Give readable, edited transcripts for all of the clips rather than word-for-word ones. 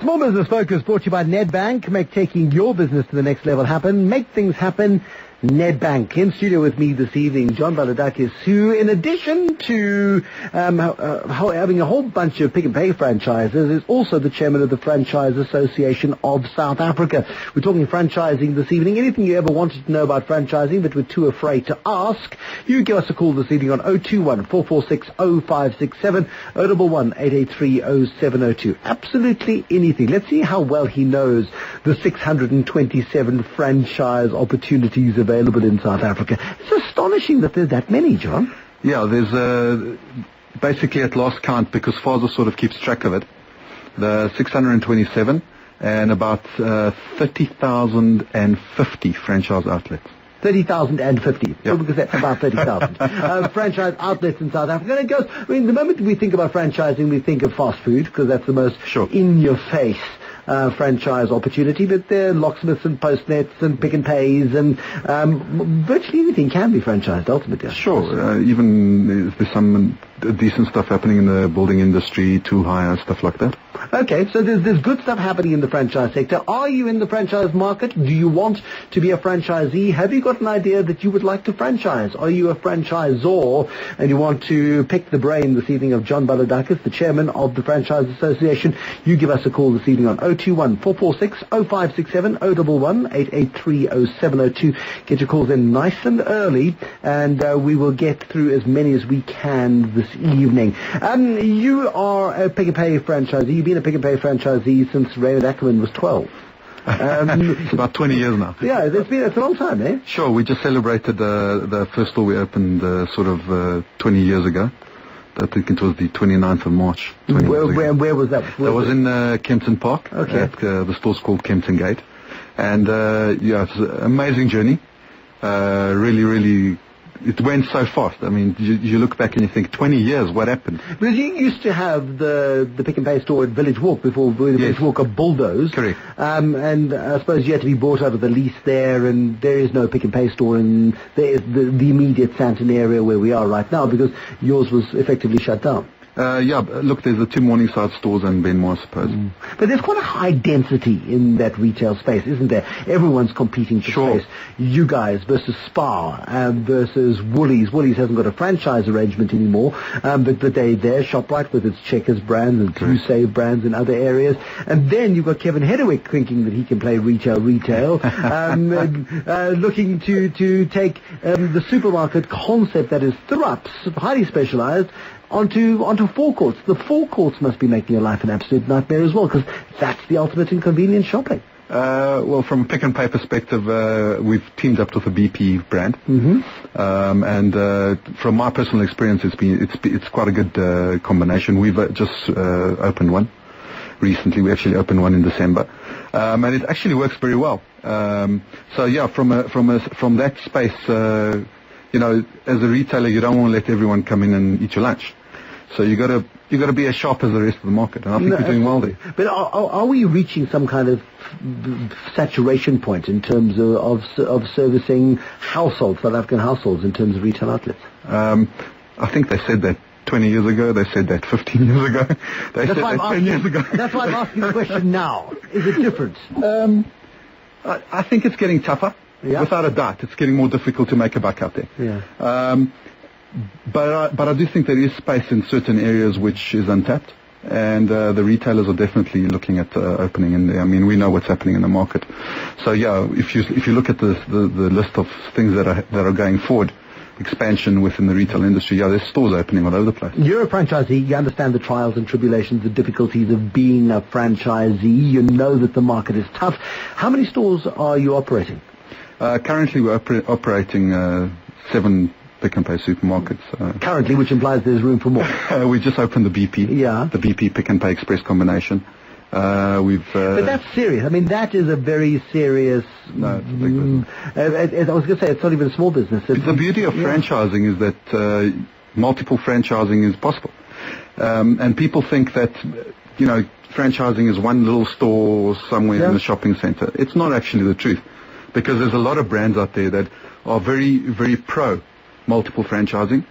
Small Business Focus brought to you by Nedbank. Make taking your business to the next level happen. Make things happen. Nedbank. In studio with me this evening, John Baladakis, who, in addition to having a whole bunch of Pick and Pay franchises, is also the chairman of the Franchise Association of South Africa. We're talking franchising this evening. Anything you ever wanted to know about franchising but were too afraid to ask, you give us a call this evening on 021 446 0567, 011 883 0702. Absolutely anything. Let's see how well he knows the 627 franchise opportunities available in South Africa. It's astonishing that there's that many, John. Yeah, there's basically at last count, because FASA sort of keeps track of it, the 627 and about 30,050 franchise outlets. 30,050. Yep. So because that's about 30,000. Franchise outlets in South Africa. And it goes, I mean, the moment we think about franchising, we think of fast food, because that's the most in-your-face franchise opportunity, but there are locksmiths and postnets and pick and pays and virtually anything can be franchised ultimately. Sure, even there's some decent stuff happening in the building industry, tool hire, stuff like that. Okay, so there's good stuff happening in the franchise sector. Are you in the franchise market? Do you want to be a franchisee? Have you got an idea that you would like to franchise? Are you a franchisor and you want to pick the brain this evening of John Baladakis, the chairman of the Franchise Association? You give us a call this evening on 021 446 0567, 011 883 0702. Get your calls in nice and early, and we will get through as many as we can this evening. You are a Pick and Pay franchisee. You've been a Pick and Pay franchisee since Raymond Ackerman was 12. It's about 20 years now. Yeah, it's a long time, eh? Sure, we just celebrated the first store we opened 20 years ago. I think it was the 29th of March. Where was that? That was in Kempton Park. Okay. The store's called Kempton Gate. And it's an amazing journey. Really, it went so fast. I mean, you look back and you think, 20 years, what happened? Because you used to have the Pick and Pay store at Village Walk before Village Walk got bulldozed. Correct. And I suppose you had to be bought out of the lease there, and there is no Pick and Pay store in the immediate Sandton area where we are right now, because yours was effectively shut down. Look, there's the two Morningside stores and Benmore, I suppose. But there's quite a high density in that retail space, isn't there? Everyone's competing for space. You guys versus Spar versus Woolies. Woolies hasn't got a franchise arrangement anymore, but they're there, ShopRite with its Checkers brands and TrueSave brands in other areas. And then you've got Kevin Hedderwick thinking that he can play retail, looking to take the supermarket concept that is Thrups, highly specialized, onto forecourts. The forecourts must be making your life an absolute nightmare as well, because that's the ultimate in convenience shopping. Well, from a Pick and Pay perspective, we've teamed up with the BP brand, and from my personal experience, it's quite a good combination. We've just opened one recently. We actually opened one in December, and it actually works very well. From that space, as a retailer, you don't want to let everyone come in and eat your lunch. So you got to be as sharp as the rest of the market, and I think we're doing well there. But are we reaching some kind of saturation point in terms of servicing households, South African households, in terms of retail outlets? I think they said that 20 years ago. They said that 15 years ago. They said that 10 years ago. That's why I'm asking the question now. Is it different? I think it's getting tougher. Yeah. Without a doubt, it's getting more difficult to make a buck out there. Yeah. But I do think there is space in certain areas which is untapped, and the retailers are definitely looking at opening in there. I mean, we know what's happening in the market. So yeah, if you look at the list of things that are going forward, expansion within the retail industry, there's stores opening all over the place. You're a franchisee. You understand the trials and tribulations, the difficulties of being a franchisee. You know that the market is tough. How many stores are you operating? Currently, we're operating 7 Pick and Pay supermarkets. Currently, which implies there's room for more. We just opened the BP. Yeah. The BP Pick and Pay Express combination. But that's serious. I mean, that is a very serious... No, it's a big business. I was going to say, it's not even a small business. The beauty of franchising is that multiple franchising is possible. And people think that, franchising is one little store somewhere in a shopping center. It's not actually the truth. Because there's a lot of brands out there that are very, very pro multiple franchising.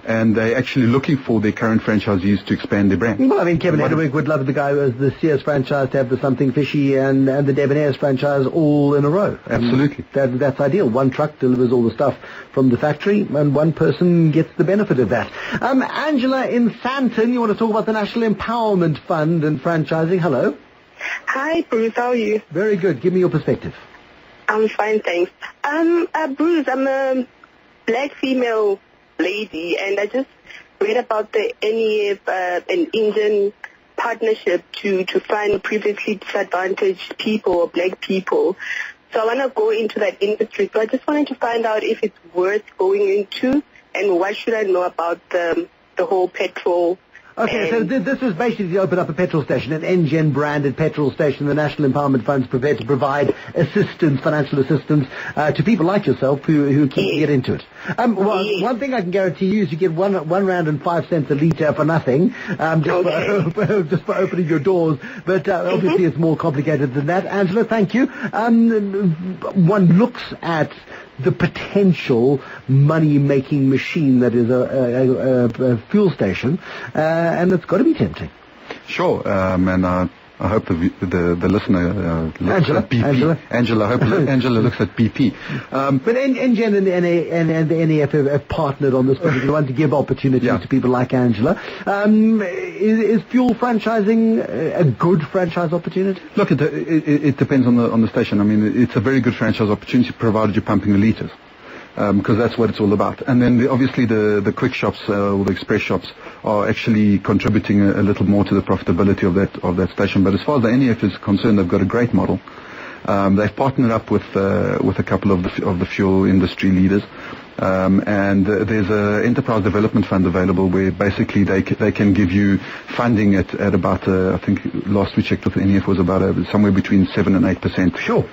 and they're actually looking for their current franchisees to expand their brand. Well, I mean, Kevin Hedwig would love the guy who has the Sears franchise to have the Something Fishy and the Debonair's franchise all in a row. Absolutely. That's ideal. One truck delivers all the stuff from the factory, and one person gets the benefit of that. Angela in Santon, you want to talk about the National Empowerment Fund and franchising. Hello. Hi, Bruce. How are you? Very good. Give me your perspective. I'm fine, thanks. Bruce, I'm a black female lady, and I just read about the NEF, an Indian partnership to fund previously disadvantaged people or black people. So I want to go into that industry. So I just wanted to find out if it's worth going into, and what should I know about the whole petrol. Okay, so this is basically to open up a petrol station, an NGen branded petrol station. The National Empowerment Fund's prepared to provide assistance, financial assistance, to people like yourself who can get into it. One thing I can guarantee you is you get one rand and 5 cents a litre for nothing, just for opening your doors. But obviously it's more complicated than that. Angela, thank you. One looks at the potential money-making machine that is a fuel station, and it's got to be tempting. Sure, and I hope the listener looks at BP. Angela, I hope Angela looks at BP. But NGen and the NEF have partnered on this particular one to give opportunities to people like Angela. Is fuel franchising a good franchise opportunity? Look, it depends on the station. I mean, it's a very good franchise opportunity provided you're pumping the litres. Because that's what it's all about. And then obviously the quick shops or the express shops are actually contributing a little more to the profitability of that station. But as far as the NEF is concerned, they've got a great model. They've partnered up with a couple of the fuel industry leaders. And there's an enterprise development fund available where basically they can give you funding at about I think last we checked with the NEF was about somewhere between 7 and 8%. Sure.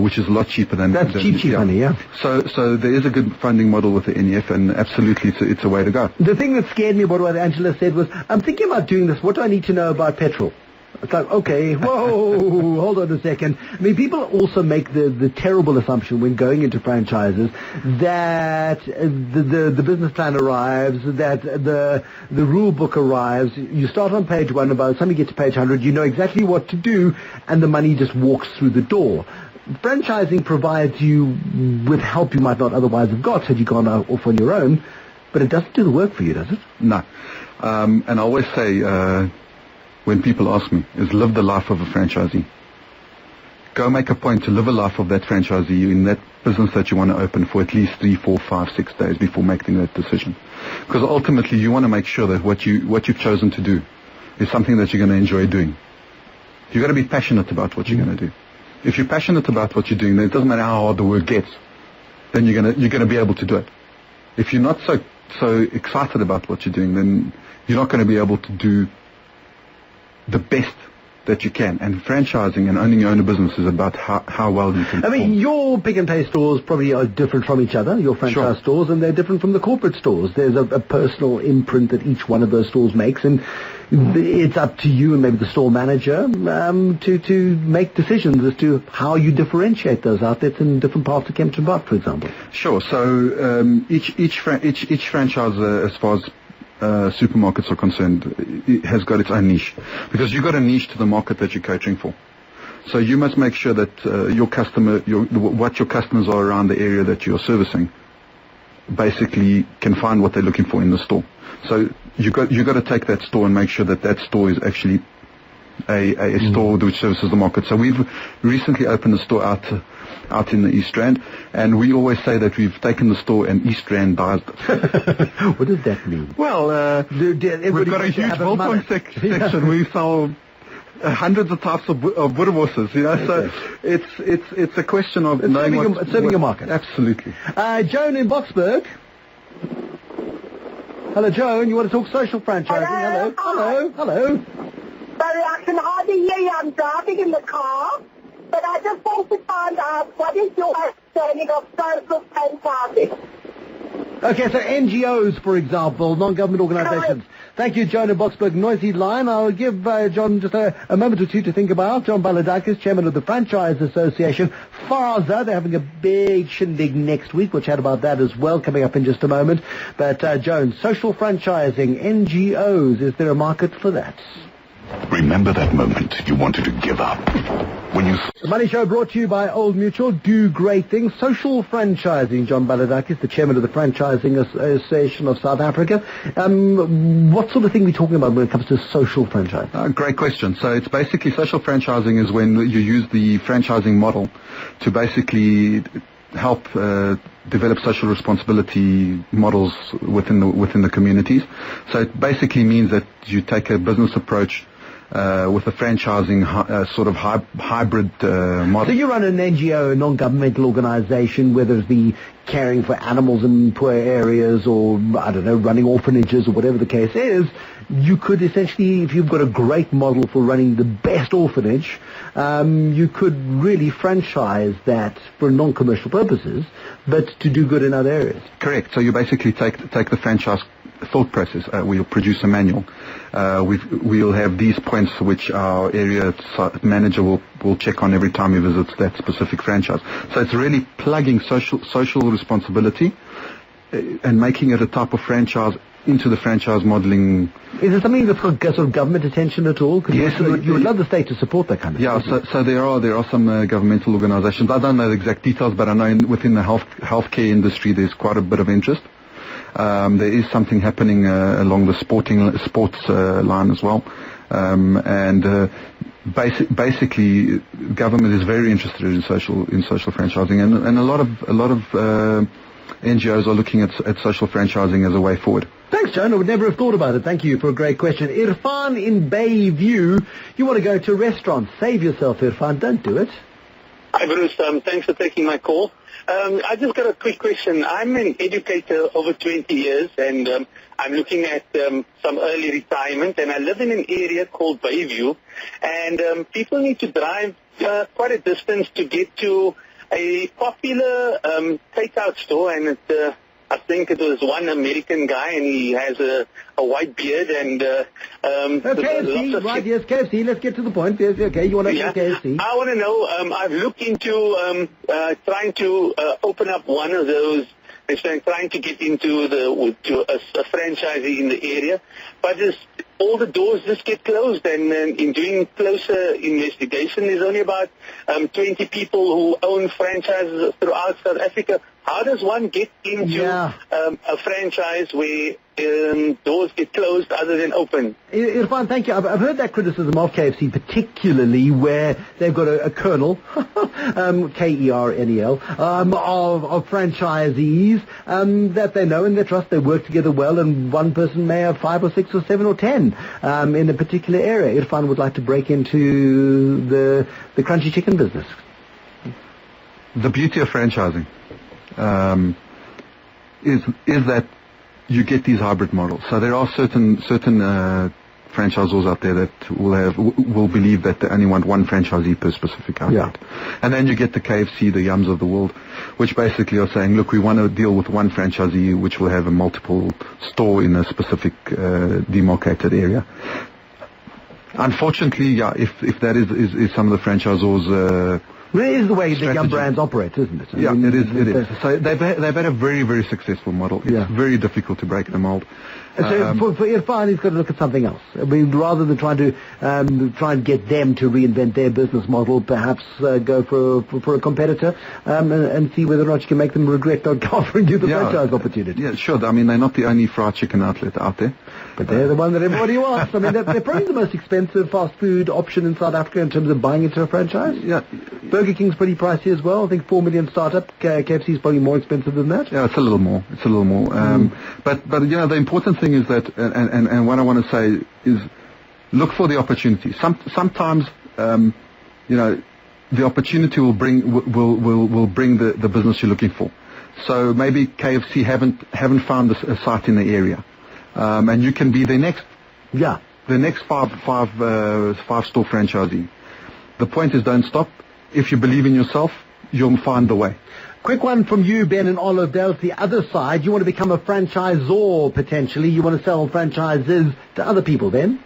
Which is a lot cheaper than... That's cheap money, yeah. So there is a good funding model with the NEF, and absolutely it's a way to go. The thing that scared me about what Angela said was, I'm thinking about doing this. What do I need to know about petrol? It's like, okay, whoa, hold on a second. I mean, people also make the terrible assumption when going into franchises that the business plan arrives, that the rule book arrives. You start on page 1, by the time you get to page 100, you know exactly what to do, and the money just walks through the door. Franchising provides you with help you might not otherwise have got had you gone off on your own, but it doesn't do the work for you, does it? No. And I always say, when people ask me, is live the life of a franchisee. Go make a point to live a life of that franchisee in that business that you want to open for at least 3, 4, 5, 6 days before making that decision. Because ultimately you want to make sure that what you've chosen to do is something that you're going to enjoy doing. You've got to be passionate about what you're going to do. If you're passionate about what you're doing, then it doesn't matter how hard the work gets. Then you're going to be able to do it. If you're not so excited about what you're doing, then you're not going to be able to do the best that you can. And franchising and owning your own business is about how well you can perform. I mean, your Pick and Pay stores probably are different from each other, your franchise stores, and they're different from the corporate stores. There's a personal imprint that each one of those stores makes, and it's up to you and maybe the store manager to make decisions as to how you differentiate those outlets in different parts of Kempton Park, for example. Sure. So each franchise, as far as supermarkets are concerned, it has got its own niche, because you've got a niche to the market that you're catering for. So you must make sure that what your customers are around the area that you're servicing basically can find what they're looking for in the store. So you've got to take that store and make sure that store is actually a store which services the market. So we've recently opened a store out in the East Rand, and we always say that we've taken the store and East Randized it. What does that mean? Well, we've got a huge Biltong section. We sell hundreds of types of boerewors, you know. So it's a question of serving your market. Absolutely. Joan in Boksburg. Hello, Joan. You want to talk social franchising? Hello. Sorry, I can hardly hear you. I'm driving in the car. But I just want to find out, what is your understanding of social franchising? Okay, so NGOs, for example, non-government organizations. Thank you, Joan in Boksburg. Noisy line. I'll give John just a moment or two to think about. John Baladakis, chairman of the Franchise Association. FASA, they're having a big shindig next week. We'll chat about that as well, coming up in just a moment. But, Joan, social franchising, NGOs, is there a market for that? Remember that moment you wanted to give up? When you... The Money Show brought to you by Old Mutual. Do great things. Social franchising. John Baladakis, the chairman of the Franchising Association of South Africa. What sort of thing are we talking about when it comes to social franchising? Great question. So it's basically social franchising is when you use the franchising model to basically help develop social responsibility models within the communities. So it basically means that you take a business approach with a franchising sort of hybrid model. So you run an NGO, a non-governmental organization, whether it be caring for animals in poor areas or, I don't know, running orphanages or whatever the case is, you could essentially, if you've got a great model for running the best orphanage, you could really franchise that for non-commercial purposes, but to do good in other areas. Correct. So you basically take the franchise thought process. We'll produce a manual. We'll have these points which our area manager will check on every time he visits that specific franchise. So it's really plugging social responsibility and making it a type of franchise into the franchise modeling. Is there something that's got sort of government attention at all? Cause yes, you would love the state to support that kind of thing. Yeah, so there are some governmental organizations. I don't know the exact details, but I know within the healthcare industry there's quite a bit of interest. There is something happening along the sports line as well, and basically, government is very interested in social franchising, and a lot of NGOs are looking at social franchising as a way forward. Thanks, Joan. I would never have thought about it. Thank you for a great question. Irfan in Bayview, you want to go to a restaurant. Save yourself, Irfan. Don't do it. Hi, Bruce. Thanks for taking my call. I just got a quick question. I'm an educator over 20 years, and I'm looking at some early retirement, and I live in an area called Bayview, and people need to drive quite a distance to get to a popular takeout store, and I think it was one American guy, and he has a white beard, and KFC, right? Yes, KFC. Let's get to the point. Yes, okay. You want to know KFC? I want to know. I've looked into trying to open up one of those. Trying to get into a franchisee in the area, but all the doors just get closed, and in doing closer investigation, there's only about 20 people who own franchises throughout South Africa. How does one get into a franchise where doors get closed other than open? Irfan, thank you. I've heard that criticism of KFC, particularly where they've got a kernel, Kernel, of franchisees that they know and they trust. They work together well, and one person may have 5 or 6 or 7 or 10 in a particular area. Irfan would like to break into the crunchy chicken business. The beauty of franchising is that you get these hybrid models. So there are certain franchisors out there that will believe that they only want one franchisee per specific outlet. Yeah. And then you get the KFC, the Yums of the world, which basically are saying, look, we want to deal with one franchisee which will have a multiple store in a specific demarcated area. Unfortunately, if that is some of the franchisors well, it is the way the Yum brands operate, isn't it? It is. So they've had a very, very successful model. It's very difficult to break the mold. So for Irfan, he's got to look at something else. I mean, rather than try and get them to reinvent their business model, perhaps go for a competitor and see whether or not you can make them regret not offering you the franchise opportunity. Yeah, sure. I mean, they're not the only fried chicken outlet out there. But they're the one that everybody wants. I mean, they're probably the most expensive fast food option in South Africa in terms of buying into a franchise. Yeah. Burger King's pretty pricey as well. I think 4 million startup. KFC's probably more expensive than that. Yeah, it's a little more. But the important thing is that, and what I want to say is, look for the opportunity. Sometimes, the opportunity will bring the business you're looking for. So maybe KFC haven't found a site in the area. And you can be the next five store franchisee. The point is, don't stop. If you believe in yourself, you'll find the way. Quick one from you, Ben, in Olivedale. To the other side, you want to become a franchisor, potentially. You want to sell franchises to other people, Ben?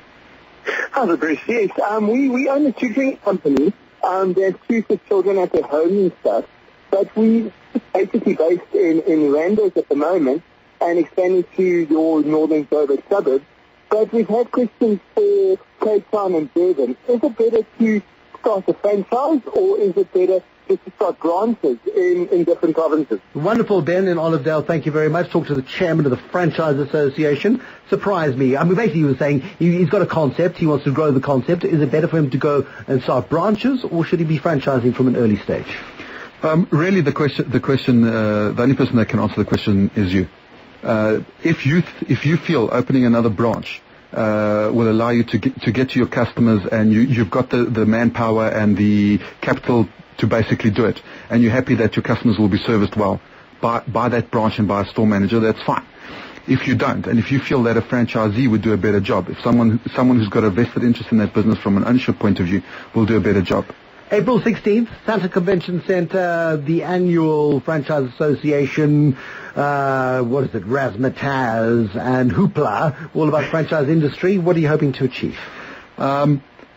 Hello, Bruce. Yes, we own a tutoring company. There's 2 sick children at their home and stuff. But we basically based in Randers at the moment and expanding to your northern Joburg suburbs. But we've had questions for Cape Town and Durban. Is it better to start a franchise, or is it better just to start branches in different provinces? Wonderful, Ben in Olivedale. Thank you very much. Talk to the chairman of the Franchise Association. Surprised me. I mean, basically he was saying he's got a concept. He wants to grow the concept. Is it better for him to go and start branches, or should he be franchising from an early stage? Really, the only person that can answer the question is you. If you feel opening another branch will allow you to get to your customers, and you've got the manpower and the capital to basically do it, and you're happy that your customers will be serviced well by that branch and by a store manager, that's fine. If you don't, and if you feel that a franchisee would do a better job, if someone who's got a vested interest in that business from an ownership point of view will do a better job. April 16th, Santa Convention Centre, the annual Franchise Association, Razzmatazz and Hoopla, all about franchise industry. What are you hoping to achieve?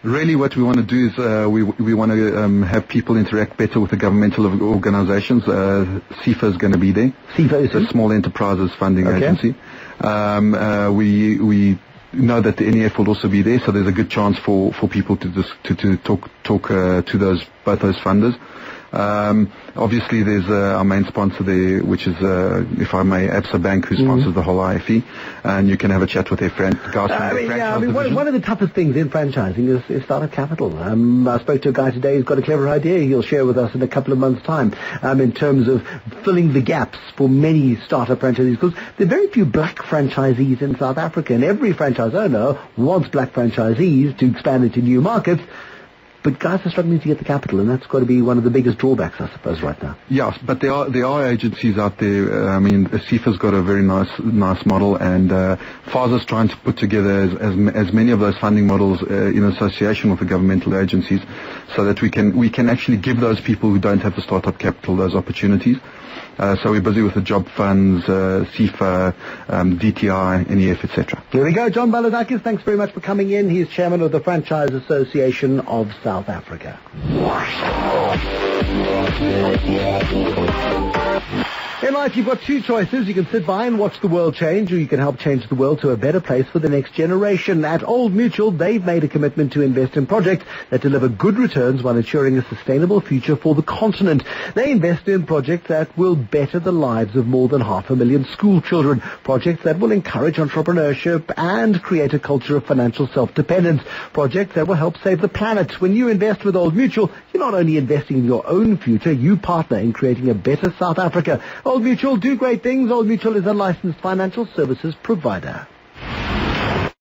Really what we want to do is we want to have people interact better with the governmental organizations. CIFA is going to be there. CIFA is the Small Enterprises Funding Agency. We know that the NEF will also be there, so there's a good chance for people to talk to both those funders. Obviously, there's our main sponsor there, which is, if I may, ABSA Bank, who sponsors the whole IFE, and you can have a chat with their guys from their franchise. One of the toughest things in franchising is startup capital. I spoke to a guy today who's got a clever idea he'll share with us in a couple of months' time in terms of filling the gaps for many startup franchisees, because there are very few black franchisees in South Africa, and every franchise owner wants black franchisees to expand into new markets. But guys are struggling to get the capital, and that's got to be one of the biggest drawbacks, I suppose, right now. Yes, but there are agencies out there. I mean, CIFA's got a very nice model, and FASA's trying to put together as many of those funding models in association with the governmental agencies, so that we can actually give those people who don't have the startup capital those opportunities. So we're busy with the job funds, CIFA, DTI, NEF, etc. Here we go. John Baladakis, thanks very much for coming in. He's chairman of the Franchise Association of South Africa. In life, you've got 2 choices. You can sit by and watch the world change, or you can help change the world to a better place for the next generation. At Old Mutual, they've made a commitment to invest in projects that deliver good returns while ensuring a sustainable future for the continent. They invest in projects that will better the lives of more than 500,000 school children, projects that will encourage entrepreneurship and create a culture of financial self-dependence, projects that will help save the planet. When you invest with Old Mutual, you're not only investing in your own future, you partner in creating a better South Africa. Old Mutual, do great things. Old Mutual is a licensed financial services provider.